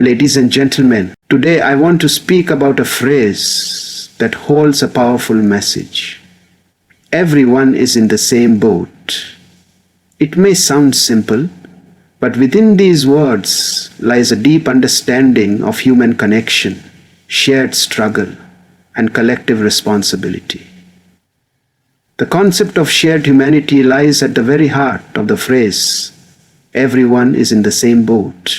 Ladies and gentlemen, today I want to speak about a phrase that holds a powerful message. Everyone is in the same boat. It may sound simple, but within these words lies a deep understanding of human connection, shared struggle, and collective responsibility. The concept of shared humanity lies at the very heart of the phrase, everyone is in the same boat.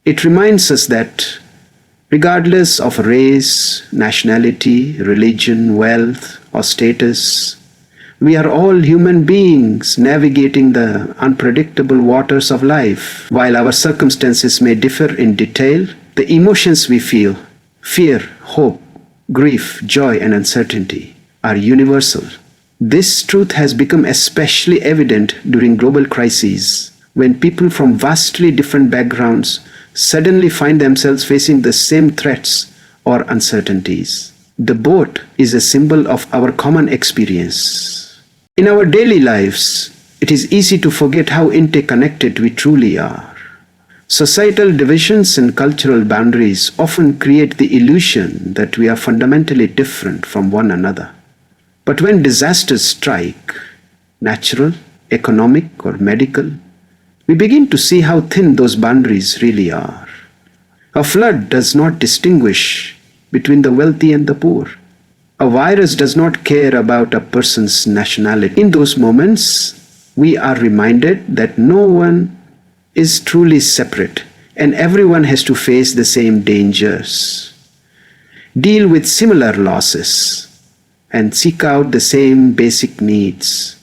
It reminds us that regardless of race, nationality, religion, wealth, or status, we are all human beings navigating the unpredictable waters of life. While our circumstances may differ in detail, the emotions we feel, fear, hope, grief, joy, and uncertainty, are universal. This truth has become especially evident during global crises, when people from vastly different backgrounds suddenly find themselves facing the same threats or uncertainties. The boat is a symbol of our common experience. In our daily lives, it is easy to forget how interconnected we truly are. Societal divisions and cultural boundaries often create the illusion that we are fundamentally different from one another. But when disasters strike, natural, economic, or medical, we begin to see how thin those boundaries really are. A flood does not distinguish between the wealthy and the poor. A virus does not care about a person's nationality. In those moments, we are reminded that no one is truly separate, and everyone has to face the same dangers, deal with similar losses, and seek out the same basic needs.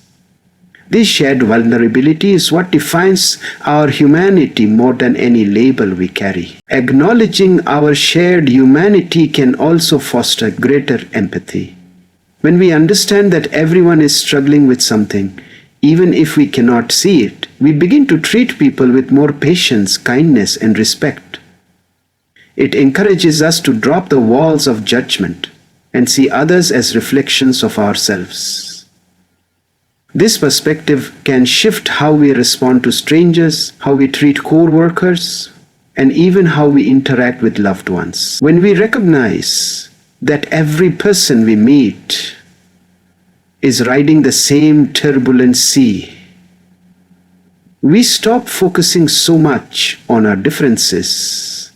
This shared vulnerability is what defines our humanity more than any label we carry. Acknowledging our shared humanity can also foster greater empathy. When we understand that everyone is struggling with something, even if we cannot see it, we begin to treat people with more patience, kindness, and respect. It encourages us to drop the walls of judgment and see others as reflections of ourselves. This perspective can shift how we respond to strangers, how we treat co-workers, and even how we interact with loved ones. When we recognize that every person we meet is riding the same turbulent sea, we stop focusing so much on our differences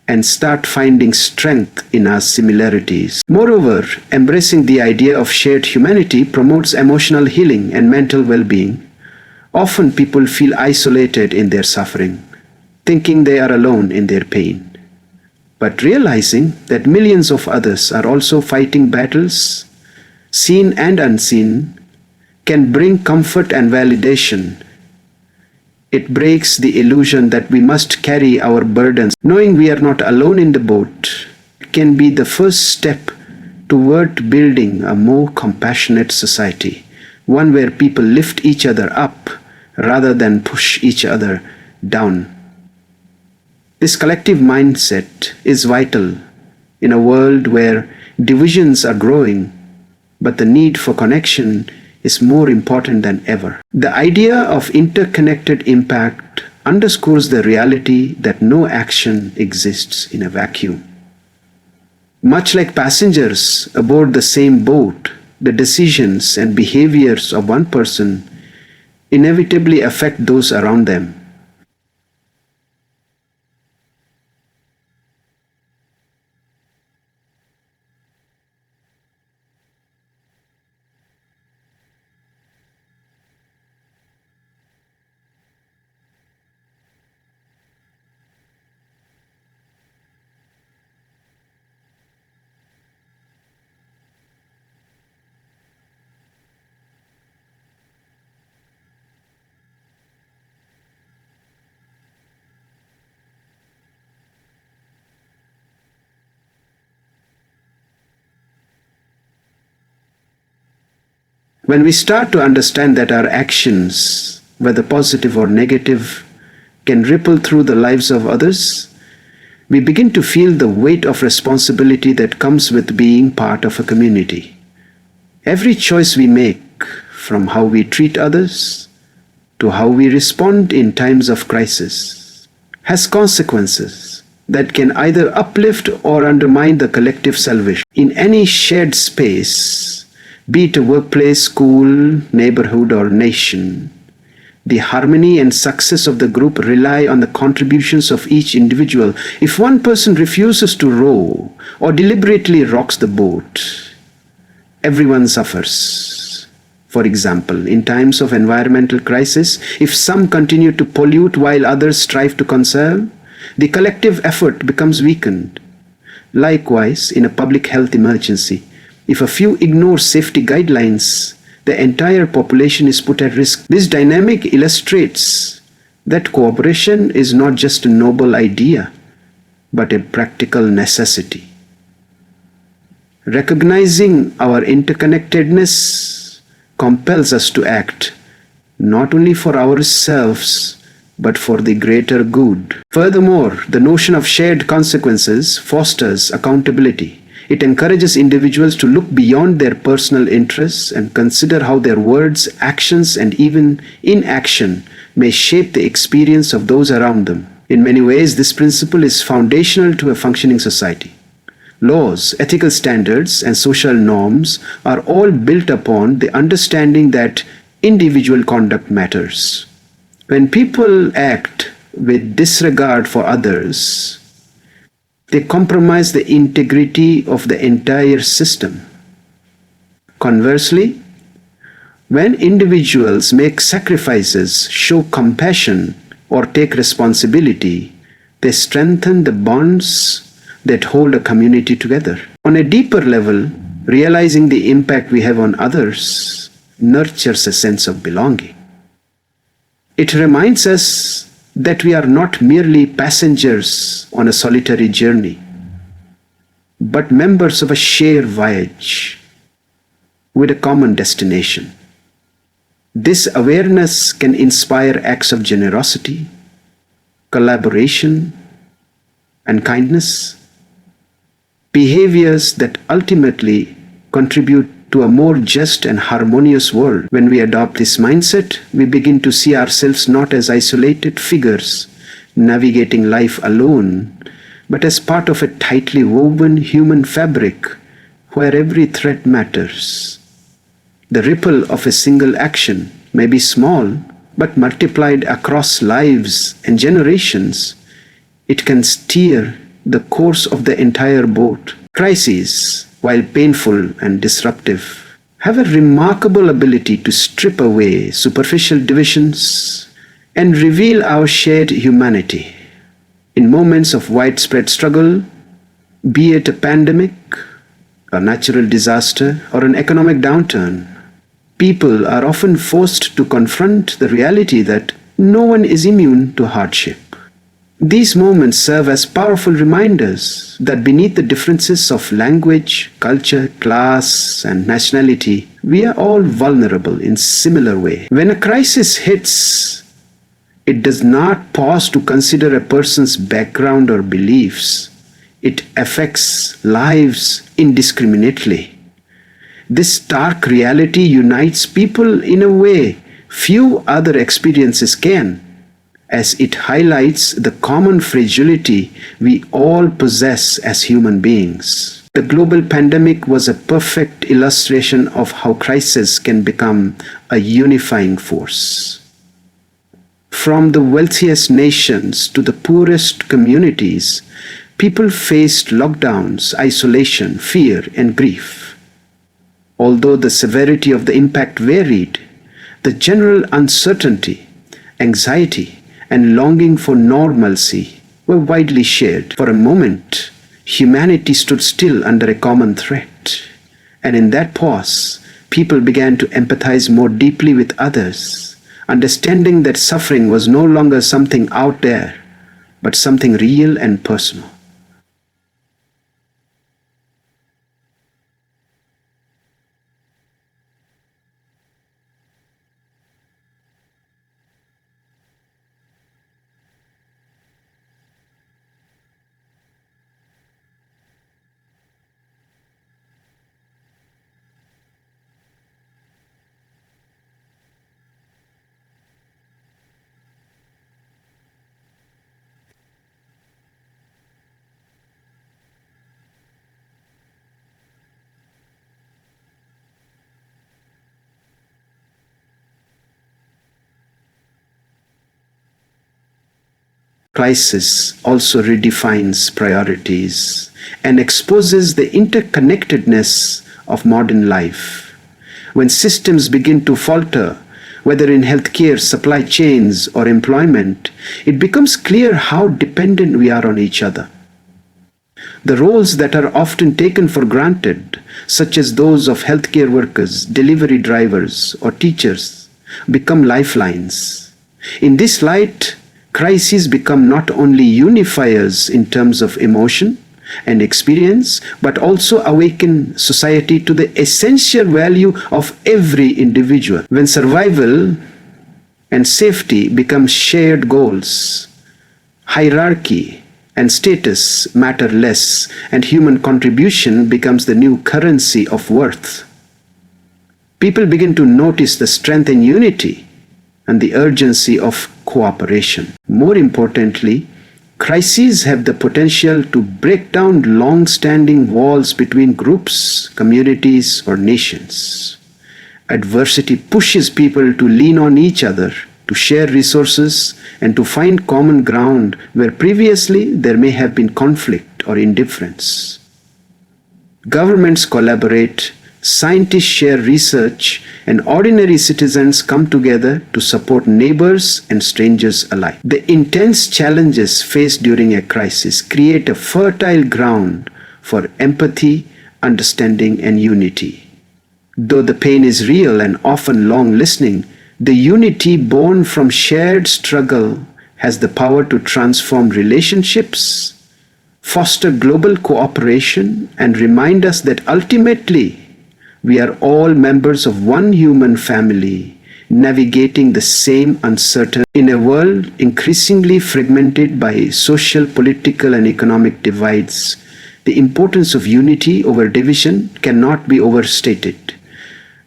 and start finding strength in our similarities. Moreover, embracing the idea of shared humanity promotes emotional healing and mental well-being. Often people feel isolated in their suffering, thinking they are alone in their pain. But realizing that millions of others are also fighting battles, seen and unseen, can bring comfort and validation. It breaks the illusion that we must carry our burdens. Knowing we are not alone in the boat can be the first step toward building a more compassionate society, one where people lift each other up rather than push each other down. This collective mindset is vital in a world where divisions are growing, but the need for connection is more important than ever. The idea of interconnected impact underscores the reality that no action exists in a vacuum. Much like passengers aboard the same boat, the decisions and behaviors of one person inevitably affect those around them. When we start to understand that our actions, whether positive or negative, can ripple through the lives of others, we begin to feel the weight of responsibility that comes with being part of a community. Every choice we make, from how we treat others to how we respond in times of crisis, has consequences that can either uplift or undermine the collective salvation. In any shared space, be it a workplace, school, neighborhood, or nation, the harmony and success of the group rely on the contributions of each individual. If one person refuses to row or deliberately rocks the boat, everyone suffers. For example, in times of environmental crisis, if some continue to pollute while others strive to conserve, the collective effort becomes weakened. Likewise, in a public health emergency, if a few ignore safety guidelines, the entire population is put at risk. This dynamic illustrates that cooperation is not just a noble idea, but a practical necessity. Recognizing our interconnectedness compels us to act not only for ourselves, but for the greater good. Furthermore, the notion of shared consequences fosters accountability. It encourages individuals to look beyond their personal interests and consider how their words, actions, and even inaction may shape the experience of those around them. In many ways, this principle is foundational to a functioning society. Laws, ethical standards, and social norms are all built upon the understanding that individual conduct matters. When people act with disregard for others, they compromise the integrity of the entire system. Conversely, when individuals make sacrifices, show compassion, or take responsibility, they strengthen the bonds that hold a community together. On a deeper level, realizing the impact we have on others nurtures a sense of belonging. It reminds us that we are not merely passengers on a solitary journey, but members of a shared voyage with a common destination. This awareness can inspire acts of generosity, collaboration, and kindness, behaviors that ultimately contribute to a more just and harmonious world. When we adopt this mindset, we begin to see ourselves not as isolated figures navigating life alone, but as part of a tightly woven human fabric where every thread matters. The ripple of a single action may be small, but multiplied across lives and generations, it can steer the course of the entire boat. Crises, while painful and disruptive, have a remarkable ability to strip away superficial divisions and reveal our shared humanity. In moments of widespread struggle, be it a pandemic, a natural disaster, or an economic downturn, people are often forced to confront the reality that no one is immune to hardship. These moments serve as powerful reminders that beneath the differences of language, culture, class, and nationality, we are all vulnerable in similar way. When a crisis hits, it does not pause to consider a person's background or beliefs. It affects lives indiscriminately. This stark reality unites people in a way few other experiences can, as it highlights the common fragility we all possess as human beings. The global pandemic was a perfect illustration of how crisis can become a unifying force. From the wealthiest nations to the poorest communities, people faced lockdowns, isolation, fear, and grief. Although the severity of the impact varied, the general uncertainty, anxiety, and longing for normalcy were widely shared. For a moment, humanity stood still under a common threat, and in that pause, people began to empathize more deeply with others, understanding that suffering was no longer something out there, but something real and personal. Crisis also redefines priorities and exposes the interconnectedness of modern life. When systems begin to falter, whether in healthcare, supply chains, or employment, it becomes clear how dependent we are on each other. The roles that are often taken for granted, such as those of healthcare workers, delivery drivers, or teachers, become lifelines. In this light, crises become not only unifiers in terms of emotion and experience, but also awaken society to the essential value of every individual. When survival and safety become shared goals, hierarchy and status matter less, and human contribution becomes the new currency of worth. People begin to notice the strength in unity and the urgency of cooperation. More importantly, crises have the potential to break down long-standing walls between groups, communities, or nations. Adversity pushes people to lean on each other, to share resources, and to find common ground where previously there may have been conflict or indifference. Governments collaborate, scientists share research, and ordinary citizens come together to support neighbors and strangers alike. The intense challenges faced during a crisis create a fertile ground for empathy, understanding, and unity. Though the pain is real and often long-lasting, the unity born from shared struggle has the power to transform relationships, foster global cooperation, and remind us that ultimately we are all members of one human family, navigating the same uncertainty. In a world increasingly fragmented by social, political, and economic divides, the importance of unity over division cannot be overstated.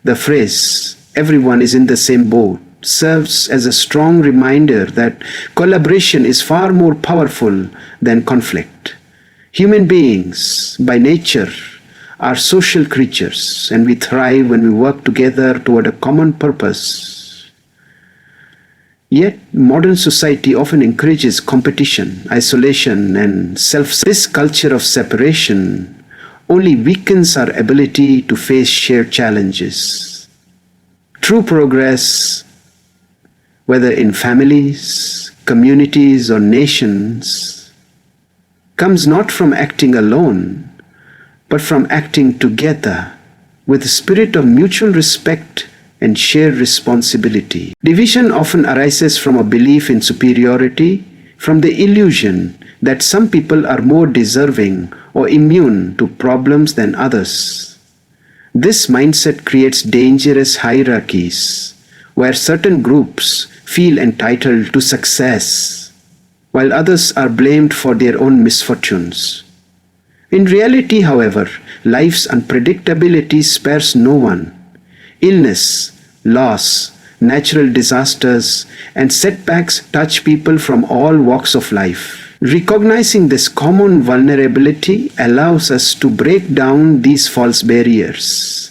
The phrase, "everyone is in the same boat," serves as a strong reminder that collaboration is far more powerful than conflict. Human beings, by nature, are social creatures, and we thrive when we work together toward a common purpose. Yet, modern society often encourages competition, isolation, and This culture of separation only weakens our ability to face shared challenges. True progress, whether in families, communities, or nations, comes not from acting alone, but from acting together with a spirit of mutual respect and shared responsibility. Division often arises from a belief in superiority, from the illusion that some people are more deserving or immune to problems than others. This mindset creates dangerous hierarchies where certain groups feel entitled to success, while others are blamed for their own misfortunes. In reality, however, life's unpredictability spares no one. Illness, loss, natural disasters, and setbacks touch people from all walks of life. Recognizing this common vulnerability allows us to break down these false barriers.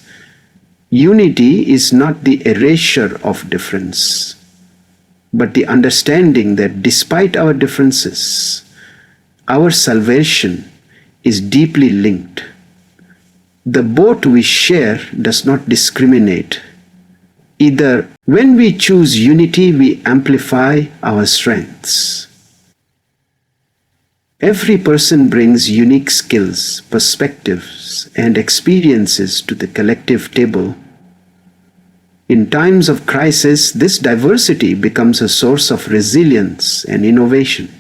Unity is not the erasure of difference, but the understanding that despite our differences, our salvation is deeply linked. The boat we share does not discriminate. Either when we choose unity, we amplify our strengths. Every person brings unique skills, perspectives, and experiences to the collective table. In times of crisis, this diversity becomes a source of resilience and innovation.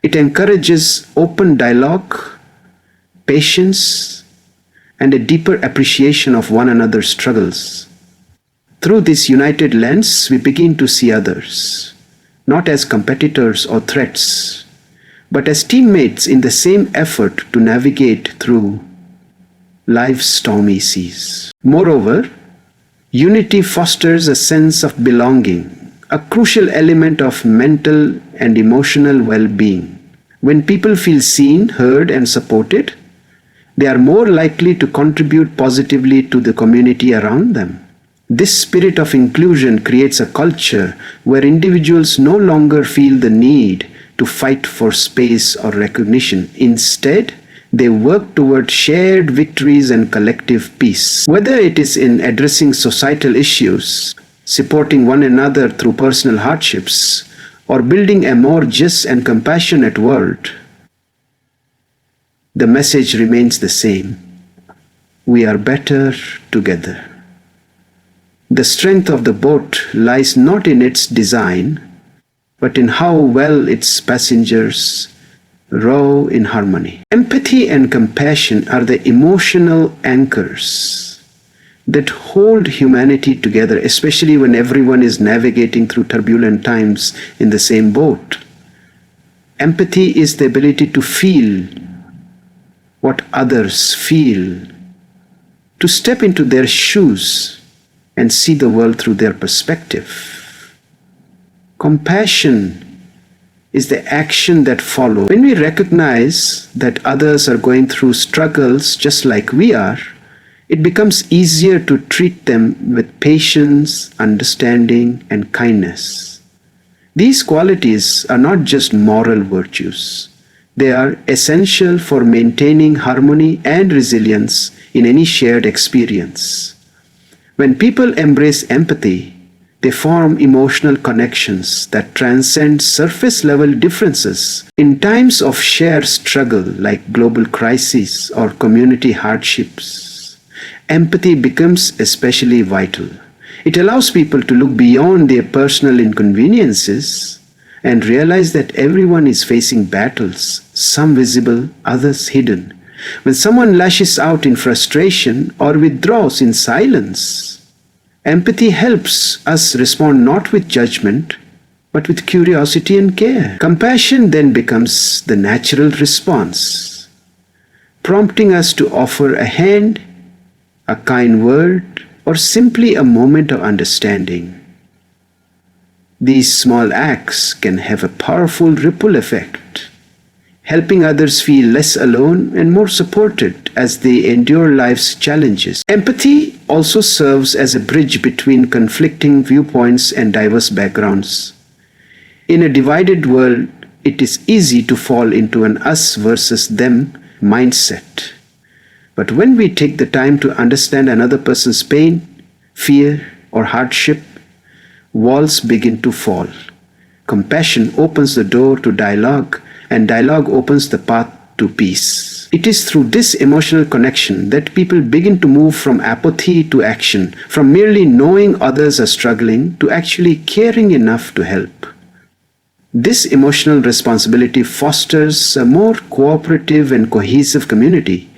It encourages open dialogue, patience, and a deeper appreciation of one another's struggles. Through this united lens, we begin to see others, not as competitors or threats, but as teammates in the same effort to navigate through life's stormy seas. Moreover, unity fosters a sense of belonging, a crucial element of mental and emotional well-being. When people feel seen, heard, and supported, they are more likely to contribute positively to the community around them. This spirit of inclusion creates a culture where individuals no longer feel the need to fight for space or recognition. Instead, they work toward shared victories and collective peace. Whether it is in addressing societal issues, supporting one another through personal hardships, or building a more just and compassionate world, the message remains the same. We are better together. The strength of the boat lies not in its design, but in how well its passengers row in harmony. Empathy and compassion are the emotional anchors that hold humanity together, especially when everyone is navigating through turbulent times in the same boat. Empathy is the ability to feel what others feel, to step into their shoes and see the world through their perspective. Compassion is the action that follows. When we recognize that others are going through struggles just like we are, it becomes easier to treat them with patience, understanding, and kindness. These qualities are not just moral virtues. They are essential for maintaining harmony and resilience in any shared experience. When people embrace empathy, they form emotional connections that transcend surface-level differences. In times of shared struggle like global crises or community hardships, empathy becomes especially vital. It allows people to look beyond their personal inconveniences and realize that everyone is facing battles, some visible, others hidden. When someone lashes out in frustration or withdraws in silence, empathy helps us respond not with judgment, but with curiosity and care. Compassion then becomes the natural response, prompting us to offer a hand, a kind word, or simply a moment of understanding. These small acts can have a powerful ripple effect, helping others feel less alone and more supported as they endure life's challenges. Empathy also serves as a bridge between conflicting viewpoints and diverse backgrounds. In a divided world, it is easy to fall into an us versus them mindset. But when we take the time to understand another person's pain, fear, or hardship, walls begin to fall. Compassion opens the door to dialogue, and dialogue opens the path to peace. It is through this emotional connection that people begin to move from apathy to action, from merely knowing others are struggling to actually caring enough to help. This emotional responsibility fosters a more cooperative and cohesive community,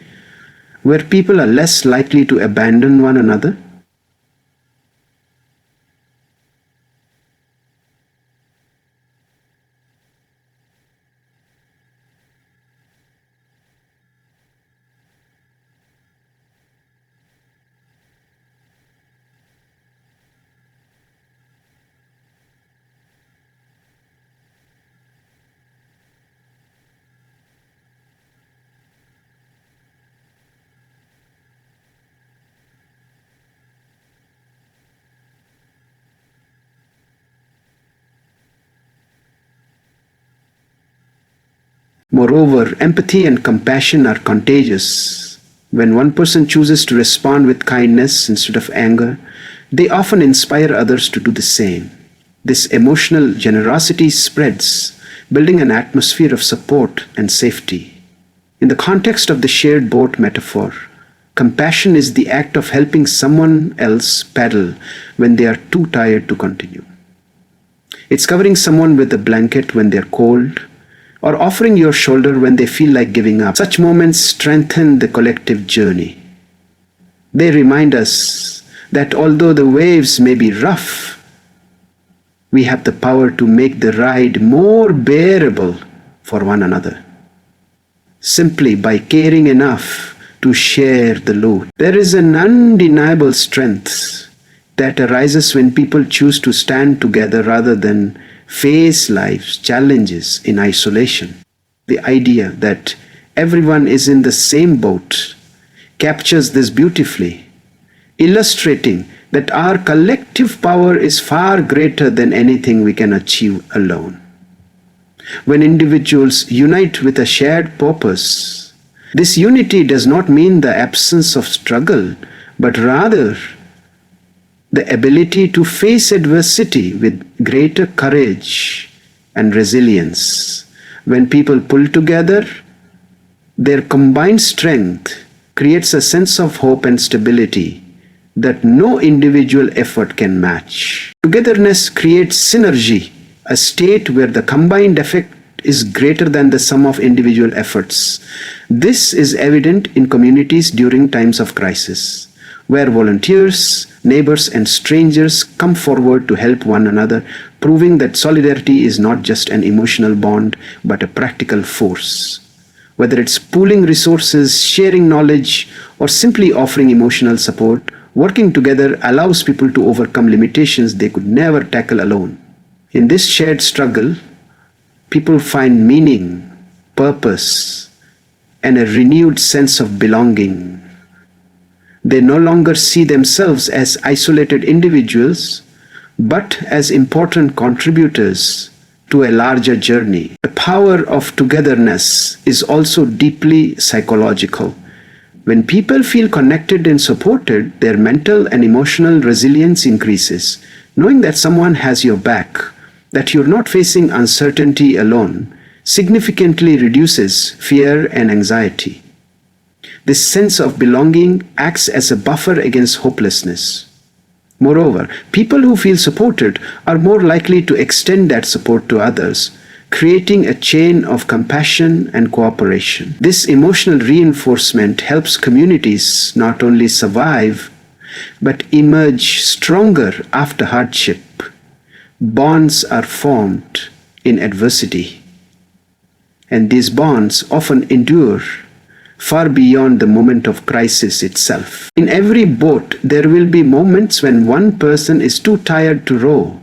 where people are less likely to abandon one another. Moreover, empathy and compassion are contagious. When one person chooses to respond with kindness instead of anger, they often inspire others to do the same. This emotional generosity spreads, building an atmosphere of support and safety. In the context of the shared boat metaphor, compassion is the act of helping someone else paddle when they are too tired to continue. It's covering someone with a blanket when they're cold, or offering your shoulder when they feel like giving up. Such moments strengthen the collective journey. They remind us that although the waves may be rough, we have the power to make the ride more bearable for one another, simply by caring enough to share the load. There is an undeniable strength that arises when people choose to stand together rather than face life's challenges in isolation. The idea that everyone is in the same boat captures this beautifully, illustrating that our collective power is far greater than anything we can achieve alone. When individuals unite with a shared purpose, this unity does not mean the absence of struggle, but rather the ability to face adversity with greater courage and resilience. When people pull together, their combined strength creates a sense of hope and stability that no individual effort can match. Togetherness creates synergy, a state where the combined effect is greater than the sum of individual efforts. This is evident in communities during times of crisis, where volunteers, neighbors, and strangers come forward to help one another, proving that solidarity is not just an emotional bond, but a practical force. Whether it's pooling resources, sharing knowledge, or simply offering emotional support, working together allows people to overcome limitations they could never tackle alone. In this shared struggle, people find meaning, purpose, and a renewed sense of belonging. They no longer see themselves as isolated individuals, but as important contributors to a larger journey. The power of togetherness is also deeply psychological. When people feel connected and supported, their mental and emotional resilience increases. Knowing that someone has your back, that you're not facing uncertainty alone, significantly reduces fear and anxiety. This sense of belonging acts as a buffer against hopelessness. Moreover, people who feel supported are more likely to extend that support to others, creating a chain of compassion and cooperation. This emotional reinforcement helps communities not only survive, but emerge stronger after hardship. Bonds are formed in adversity, and these bonds often endure far beyond the moment of crisis itself. In every boat, there will be moments when one person is too tired to row.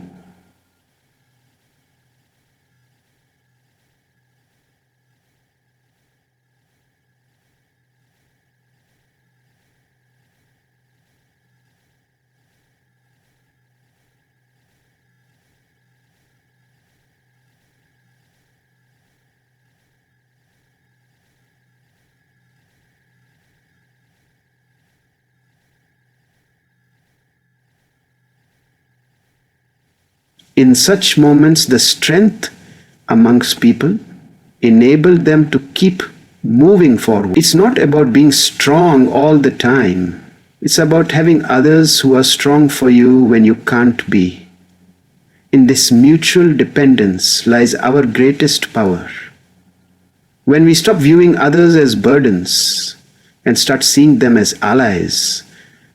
In such moments, the strength amongst people enables them to keep moving forward. It's not about being strong all the time. It's about having others who are strong for you when you can't be. In this mutual dependence lies our greatest power. When we stop viewing others as burdens and start seeing them as allies,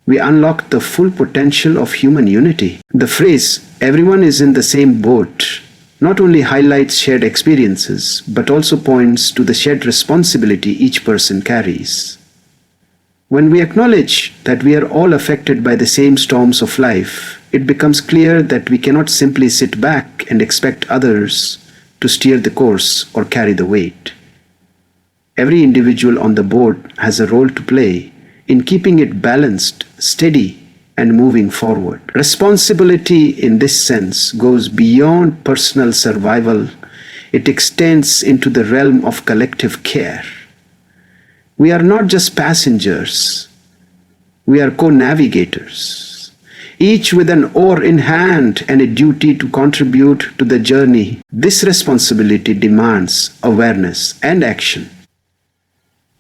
we unlock the full potential of human unity. The phrase, "everyone is in the same boat," not only highlights shared experiences, but also points to the shared responsibility each person carries. When we acknowledge that we are all affected by the same storms of life, it becomes clear that we cannot simply sit back and expect others to steer the course or carry the weight. Every individual on the boat has a role to play in keeping it balanced, steady, and moving forward. Responsibility in this sense goes beyond personal survival. It extends into the realm of collective care. We are not just passengers, we are co-navigators, each with an oar in hand and a duty to contribute to the journey. This responsibility demands awareness and action.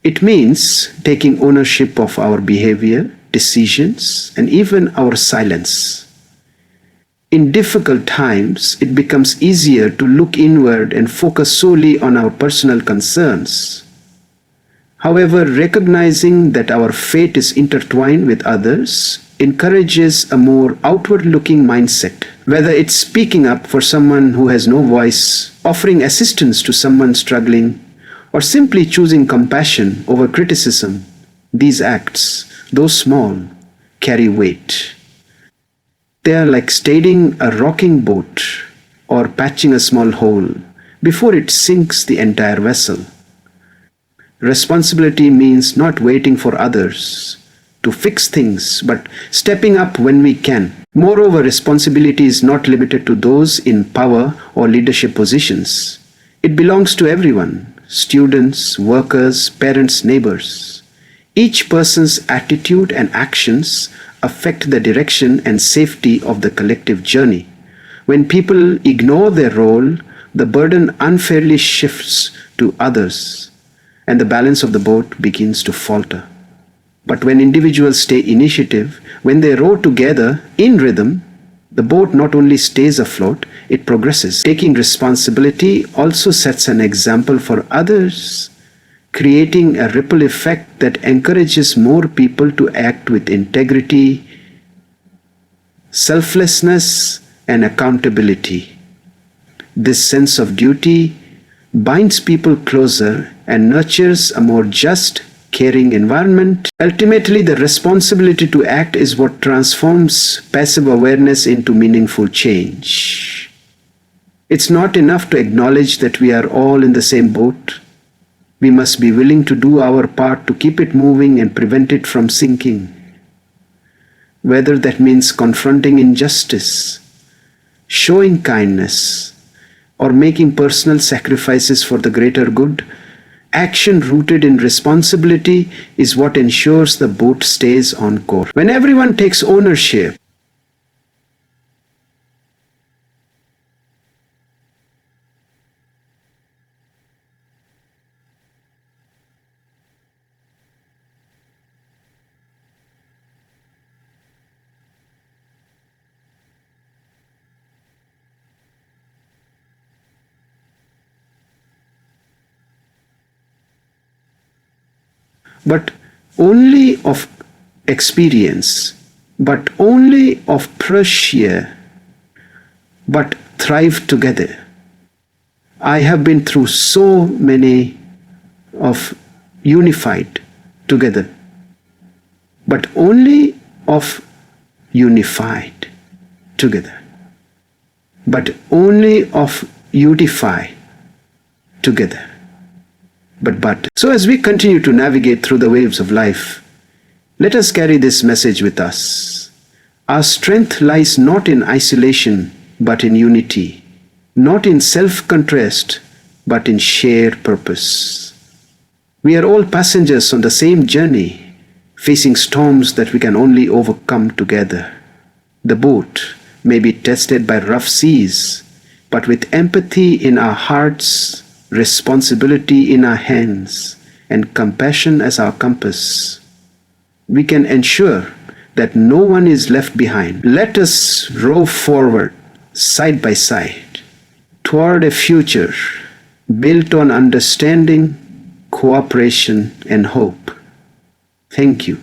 It means taking ownership of our behavior, decisions, and even our silence. In difficult times, it becomes easier to look inward and focus solely on our personal concerns. However, recognizing that our fate is intertwined with others encourages a more outward-looking mindset. Whether it's speaking up for someone who has no voice, offering assistance to someone struggling, or simply choosing compassion over criticism, these acts, though small, carry weight. They are like steadying a rocking boat or patching a small hole before it sinks the entire vessel. Responsibility means not waiting for others to fix things, but stepping up when we can. Moreover, responsibility is not limited to those in power or leadership positions. It belongs to everyone: students, workers, parents, neighbors. Each person's attitude and actions affect the direction and safety of the collective journey. When people ignore their role, the burden unfairly shifts to others, and the balance of the boat begins to falter. But when individuals take initiative, when they row together in rhythm, the boat not only stays afloat, it progresses. Taking responsibility also sets an example for others, creating a ripple effect that encourages more people to act with integrity, selflessness, and accountability. This sense of duty binds people closer and nurtures a more just, caring environment. Ultimately, the responsibility to act is what transforms passive awareness into meaningful change. It's not enough to acknowledge that we are all in the same boat. We must be willing to do our part to keep it moving and prevent it from sinking. Whether that means confronting injustice, showing kindness, or making personal sacrifices for the greater good, action rooted in responsibility is what ensures the boat stays on course. When everyone takes ownership, but only of experience, but only of pressure, but thrive together. I have been through so many of unified together, but only of unified together, but only of unify together. But. So as we continue to navigate through the waves of life, let us carry this message with us. Our strength lies not in isolation, but in unity, not in self-contrast, but in shared purpose. We are all passengers on the same journey, facing storms that we can only overcome together. The boat may be tested by rough seas, but with empathy in our hearts, responsibility in our hands, and compassion as our compass, we can ensure that no one is left behind. Let us row forward, side by side, toward a future built on understanding, cooperation, and hope. Thank you.